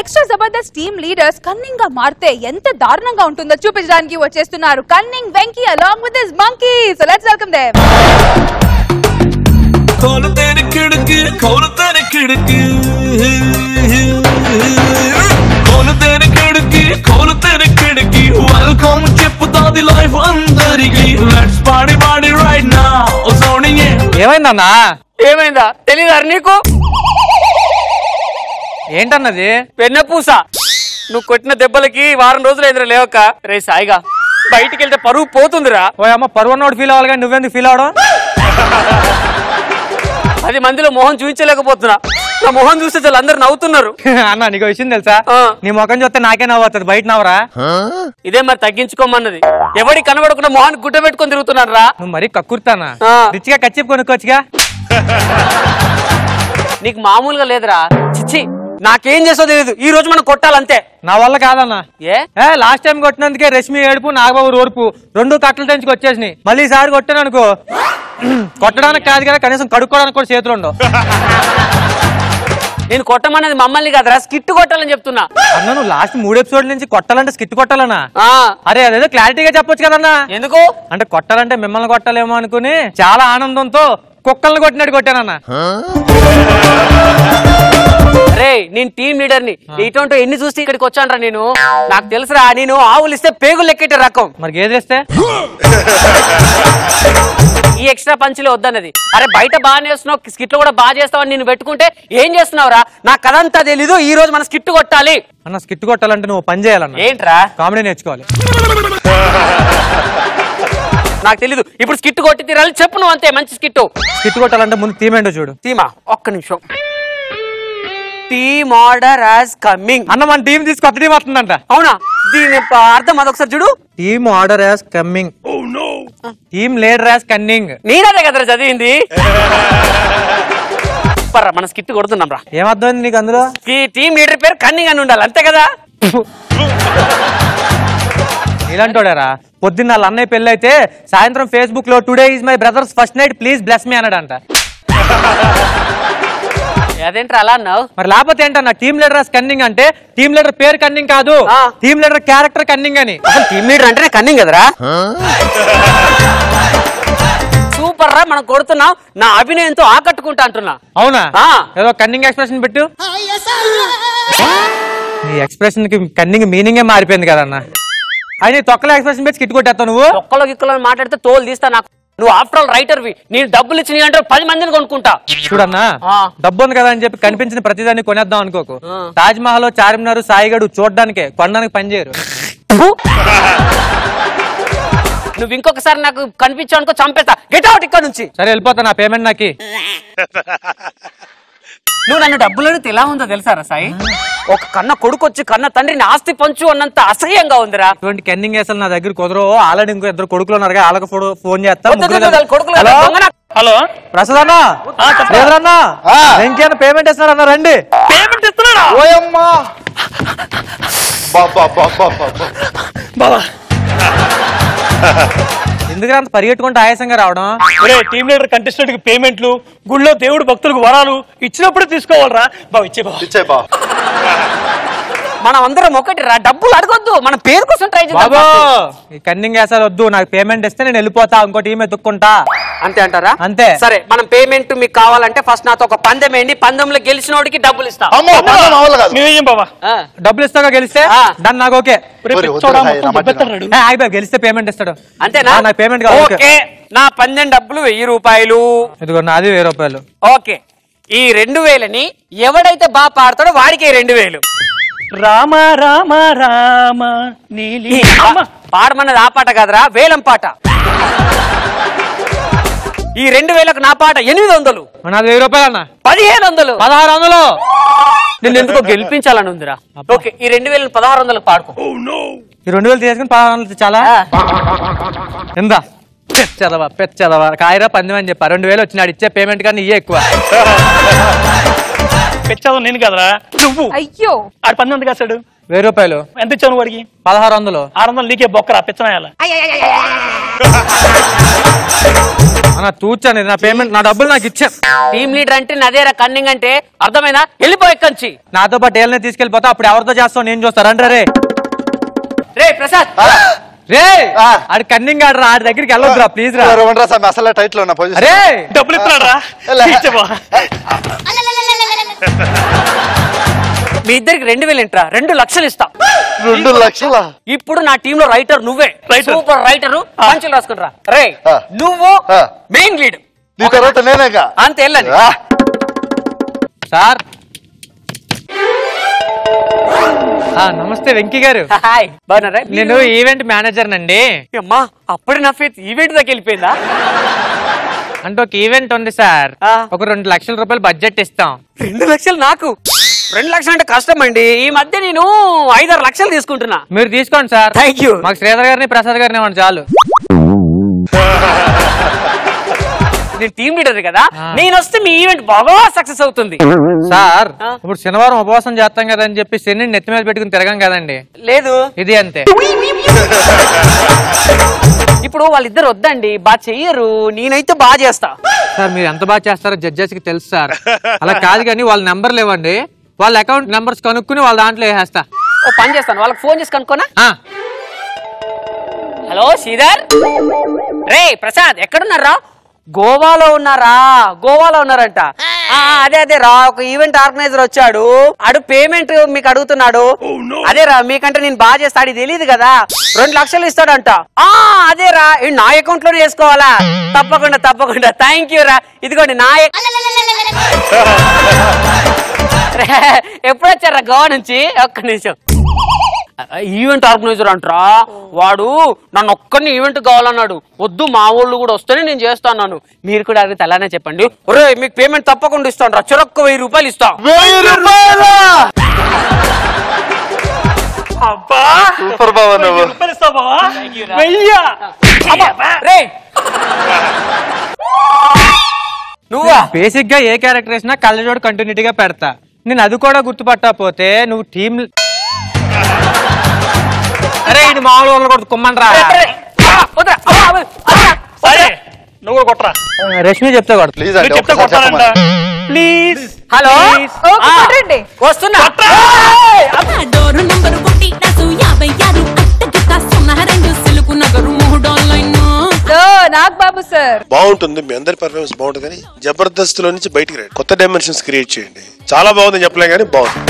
Extra Jabardasth team leaders cunning గా మారితే ఎంత దారుణంగా ఉంటుందో చూపించడానికి వచ్చేస్తున్నారు cunning Venky along with his monkeys. So let's welcome them. खोल तेरी खिड़की खोल तेरी खिड़की खोल तेरी खिड़की खोल तेरी खिड़की वेलकम చెప్పుతాది లైఫ్ అందరికి let's party party right now ఓ సోనియే ఏమైందన్నా ఏమైందా తెలీదా నీకు ఏంటన్నది వెన్నపూస నువ్వు కొట్టిన దెబ్బలకి వారం రోజులు ఎదురు లేవక రే సాయిగా బయటికి వెళ్తే పరువు పోతుందిరా ఓ అమ్మ పరువన్నోడు ఫీల్ అవ్వాలి కానీ నువ్వెందుకు ఫీల్ అవడం 10 మందిలో మొహం చూపించలేకపోతున్నా నా మొహం చూస్తే చాలా అందరు నవ్వుతున్నారు అన్న నీకు విషయం తెలుసా నీ ముఖం చూస్తే నాకే నవ్వుతుంది బయట నవ్వరా ఇదే మరి తగ్గించుకోమన్నది ఎవడి కనబడకుండా మొహాన్ని గుడ్డ పెట్టుకొని తిరుగుతున్నాను రా నువ్వు మరీ కక్కుర్తానా రిచ్గా కచ్చిప్ కొనుక్కోవచ్చుగా నీకు మామూలుగా లేదురా చిచ్చి నాకేం చేసో తెలియదు ఈ రోజు మనం కొట్టాలంతే నా వల్ల కాదన్నా ఏ లాస్ట్ టైం కొట్టినందుకే రష్మి ఏడుపు నాగబాబు ఓర్పు 2 కట్టలు తెంచుకు వచ్చేసినాయి మళ్ళీ ఈసారి కొట్టాను అనుకో కొట్టడానికి కాదు కదా కనీసం కడుక్కోవడానికి కూడా చేతులు ఉండవు నేను కొట్టమన్నది మమ్మల్ని కాదురా స్కిట్ కొట్టాలని చెప్తున్నా అన్న నువ్వు లాస్ట్ 3 ఎపిసోడ్ నుంచి కొట్టాలంటే స్కిట్ కొట్టాలన్నా అరే అదేదో క్లారిటీగా చెప్పొచ్చు కదన్నా ఎందుకు అంటే కొట్టాలంటే మిమ్మల్ని కొట్టాలేమో అనుకుని చాలా ఆనందంతో కుక్కల్ని కొట్టినట్టు కొట్టానన్నా రే నేను టీమ్ లీడర్ ని ఇటువంటి ఎన్ని చూస్తే ఇక్కడికి వచ్చానరా నేను నాకు తెలుసురా నేను ఆవులు ఇస్తే పేగులు లెక్కెట్టే రకం మరి గేదెలు ఇస్తే ఈ ఎక్స్ట్రా పంచులే వద్దన్నది అరే బయట బాగానే వేస్తున్నావు స్కిట్ లో కూడా బాగా చేస్తావని నేను పెట్టుకుంటే ఏం చేస్తున్నావురా నాకు కదంతా తెలీదు ఈ రోజు మన స్కిట్ కొట్టాలి అన్న స్కిట్ కొట్టాలంటే నువ్వు పని చేయాలన్న ఏంట్రా కామెడీ నేర్చుకోవాలి నాకు తెలీదు ఇప్పుడు స్కిట్ కొట్టి తీరాలి చెప్పు నువ్వు అంతే మంచి స్కిట్ స్కిట్ కొట్టాలంటే ముందు థీమ్ ఏంటో చూడు థీమా ఒక్క నిమిషం టీమ్ ఆర్డర్ యాజ్ కమింగ్ అన్న మన టీం తీసి కొత్త టీం వస్తుందంట అవునా దీని అర్థం అదొకసారి చూడు team order as coming team leader as cunning నేనదే కదరా చదివింది పర్రా మన స్కిట్ కొడుతున్నాం రా ఏమర్థమైంది నీకు అందులో ఈ టీమ్ లీడర్ పేరు కన్నింగ్ అని ఉండాలి అంతే కదా ఇలాంటోడారా పొద్దున్న వాళ్ళ అన్నయ్య పెళ్ళి అయితే సాయంత్రం ఫేస్బుక్ లో today is my brothers first night please bless me అన్నాడంట అదేంట్రా అలా అన్నావు మరి లేకపోతే ఏంటన్నా టీమ్ లీడర్ కన్నింగ్ అంటే టీమ్ లీడర్ పేరు కన్నింగ్ కాదు టీమ్ లీడర్ క్యారెక్టర్ కన్నింగ్ అని అసలు టీమ్ లీడర్ అంటేనే కన్నింగ్ కదరా సూపర్ రా మనం కొడుతున్నాం నా అభినయంతో ఆకట్టుకుంటా అంటున్నా అవునా ఏదో కన్నింగ్ ఎక్స్ప్రెషన్ పెట్టు నీ ఎక్స్ప్రెషన్ కి కన్నింగ్ మీనింగే మారిపోయింది కదన్నా ఆయన తొక్కల ఎక్స్ప్రెషన్ పెట్టి స్కిట్ కొట్టేస్తావు నువ్వు తొక్కలో గిక్కలో మాట్లాడితే తోలు తీస్తా నాకు నువ్వు ఆఫ్టర్ ఆల్ రైటర్ వి నేను డబ్బులు ఇచ్చి అంటే 10 మందిని కొనుక్కుంటా చూడన్నా డబ్బు ఉంది కదా అని చెప్పి కనిపించిన ప్రతిదాన్ని కొనేద్దాం అనుకోకు తాజ్ మహల్ చార్మినార్ సాయిగడు చూడడానికే కొనడానికి పనిచేయరు నువ్వు ఇంకొకసారి నాకు కనిపించావు అనుకో చంపేస్తా గెట్ అవుట్ ఇక్కడ నుంచి సరే వెళ్ళిపోతా నా పేమెంట్ నాకి నువ్వు నన్ను డబ్బులు అడిగితే ఎలా ఉందో తెలుసారా సాయి ఒక కన్న కొడుకు వచ్చి కన్న తండ్రిని ఆస్తి పంచు అన్నంత అసహ్యంగా ఉందిరా ఇటువంటి కెన్నింగ్ వేసాలు నా దగ్గర కుదరవు ఆల్రెడీ ఇంకో 2 కొడుకులు ఉన్నారు వాళ్ళకి ఫోన్ చేస్తా హలో ప్రసాద్ అన్న లేదన్నా వెంకీ అన్న పేమెంట్ ఇస్తున్నాడు అన్న రండి పేమెంట్ ఇస్తున్నాడా ఓయమ్మా బాబా ఎందుకు అంత పరిగెట్టుకుంటూ ఆయాసంగా రావడం టీమ్ లీడర్ కంటెస్టెంట్ కి పేమెంట్లు గుళ్ళో దేవుడు భక్తులకు వరాలు ఇచ్చినప్పుడు తీసుకోవాలరా బాబు ఇచ్చే బా మనం అందరం ఒకటి రా డబ్బులు అడగొద్దు మన పేరు కోసం ట్రై చేద్దాం ఈ కన్నింగ్ వేసాలు వద్దు నాకు పేమెంట్ ఇస్తే నేను వెళ్ళిపోతా ఇంకో టీం ఎత్తుక్కుంటా అంతే అంటారా అంతే సరే మనం పేమెంట్ మీకు కావాలంటే ఫస్ట్ నాతో ఒక పందెం వేయండి పందెంలో గెలిచినోడికి డబ్బులు ఇస్తా డబ్బులు ఇస్తాగా గెలిస్తే దాన్ని నాకు ఓకే గెలిస్తే పేమెంట్ ఇస్తాడు అంతేనా నాకు పేమెంట్ కావాలి నా పందెం డబ్బులు 1000 రూపాయలు ఇదిగో నాది 1000 రూపాయలు ఓకే ఈ 2000ని ఎవడైతే బాగా పాడతాడో వాడికి 2000 రామ రామ రామ నీలి పాడమన్నది ఆ పాట కాదురా వేలం పాట ఈ 2000కు నా పాట 800 నాది 1000 రూపాయలు అన్న 1500 1600 నేను ఎందుకో గెలిపించాలని ఉందిరా ఓకే ఈ 2000 1600 పాడుకో ఈ 2000 తీసుకుని 1600 చాలా ఎందా పెచ్చదవా కాయరా పందెం అని చెప్పా 2000 వచ్చినాడు ఇచ్చే పేమెంట్ కానీ ఇయ్యే ఎక్కువ పెచ్చదవు నేను కదరా నువ్వు అయ్యో ఆడు 10 కాసాడు 1000 రూపాయలు ఎంత ఇచ్చావు వాడికి 1600 600 నీకే బొక్కరా పెచ్చనాయాల అన్న తూచాను నా పేమెంట్ నా డబ్బులు నాకు ఇచ్చా. టీమ్ లీడర్ అంటే నదేరా కన్నింగ్ అంటే అర్థమైనా? వెళ్ళిపోయి ఎక్కంచి. నాతో పాటు ఏళ్ళని తీసుకెళ్ళిపోతా. అప్పుడు ఎవరితో చేస్తావు నేను చూస్తాను. రండి రే. రే ప్రసాద్ రే ఆడి కన్నింగ్ ఆడరా, ఆడి దగ్గరికి వెళ్ళొద్దురా ప్లీజ్ రా. అసలు టైట్ లో అరే డబ్బులు ఇస్తున్నాడు రా. మీ ఇద్దరికి 2000 ఏంట్రా? 2 లక్షలు ఇస్తా. 2 లక్షలా? ఇప్పుడు నా టీమ్ లో రైటర్ నువ్వే. Super writer. పంచులు రాసుకుంటా. రే నువ్వు మెయిన్ లీడ్. నీ తర్వాత నేనేగా. అంతే వెళ్ళండి. సార్ నమస్తే వెంకీ గారు. హాయ్ బాగున్నారా? నేను ఈవెంట్ మేనేజర్ నండి. అమ్మా అప్పుడే నా ఫేత్ ఈవెంట్ దాకా వెళ్ళిపోయిందా? అంటే ఒక ఈవెంట్ ఉంది సార్, ఒక 2 లక్షల రూపాయలు బడ్జెట్ ఇస్తాం. 2 లక్షలు నాకు? 2 లక్షలు అంటే కష్టం అండి. ఈ మధ్య నేను 5-6 లక్షలు తీసుకుంటున్నా. మీరు తీసుకోండి సార్. Thank you. మాకు శ్రీధర్ గారిని ప్రసాద్ గారిని ఇవ్వండి చాలు. నేను టీమ్ లీడర్ కదా, నేను వస్తే మీ ఈవెంట్ బాగా సక్సెస్ అవుతుంది. సార్ ఇప్పుడు శనివారం ఉపవాసం చేస్తాం కదా అని చెప్పి శని నెత్తి మీద పెట్టుకుని తిరగం కదండి. లేదు ఇది అంతే. ఇప్పుడు వాళ్ళిద్దరు వద్దండి, బాగా చెయ్యరు. నేనైతే బాగా చేస్తా. సార్ మీరు ఎంత బాగా చేస్తారో జడ్జెస్ కి తెలుసు సార్. అలా కాదు కానీ వాళ్ళ నెంబర్లు ఇవ్వండి, వాళ్ళ అకౌంట్ నెంబర్స్ కనుక్కుని వాళ్ళ దాంట్లో వేసేస్తా. ఓ పని చేస్తాను, వాళ్ళకి ఫోన్ చేసి కనుక్కోనా? హలో శ్రీధర్. రే ప్రసాద్ ఎక్కడున్నారా? గోవాలో ఉన్నారా? గోవాలో ఉన్నారంట. అదే అదే రా, ఒక ఈవెంట్ ఆర్గనైజర్ వచ్చాడు. ఆడు పేమెంట్ మీకు అడుగుతున్నాడు. అదే రా, మీకంటే నేను బాగా చేస్తా. అది తెలియదు కదా, 2 లక్షలు ఇస్తాడంట. అదే రా, నా అకౌంట్ లోనే వేసుకోవాలా? తప్పకుండా తప్పకుండా. థ్యాంక్ యూ రా. ఇదిగోండి నా ఎప్పుడు వచ్చారా గోవా నుంచి? ఒక్క నిమిషం. ఈవెంట్ ఆర్గనైజర్ అంటారా వాడు. నన్ను ఒక్కరిని ఈవెంట్ కావాలన్నాడు. వద్దు మా ఊళ్ళు కూడా వస్తేనే నేను చేస్తాను. మీరు కూడా అడిగితే అలానే చెప్పండి. ఒరే మీకు పేమెంట్ తప్పకుండా ఇస్తాను రా. చెరొక్క 1000 రూపాయలు ఇస్తా. 1000 రూపాయలా? అబ్బా సూపర్ బావా నువ్వు. ఇస్తావు బావా? నువ్వా? బేసిక్ గా ఏ క్యారెక్టర్ వేసినా కళ్ళజోడు కంటిన్యూటీగా పెడతా. నేను అది కూడా గుర్తుపట్టకపోతే నువ్వు టీమ్. అరే ఇది మామూలు వాళ్ళు కూడా కుమ్మనరా. సరే నువ్వు కొట్టరా. రష్మి చెప్తే కొడతా. ప్లీజ్ మీరు చెప్తే కొట్టాలంట. ప్లీజ్. హలో కొట్టండి. వస్తున్నా. Door number 156 అట్టగిత 02 silk Nagar 3 online. Nagababu sir బాగుంటుంది, మీ అందరి పర్ఫార్మెన్స్ బాగుంటుంది, కానీ జబర్దస్త్ లో నుంచి బయటికి రండి, కొత్త డైమెన్షన్స్ క్రియేట్ చేయండి. చాలా బాగుందని చెప్పలేం కానీ బాగుంది.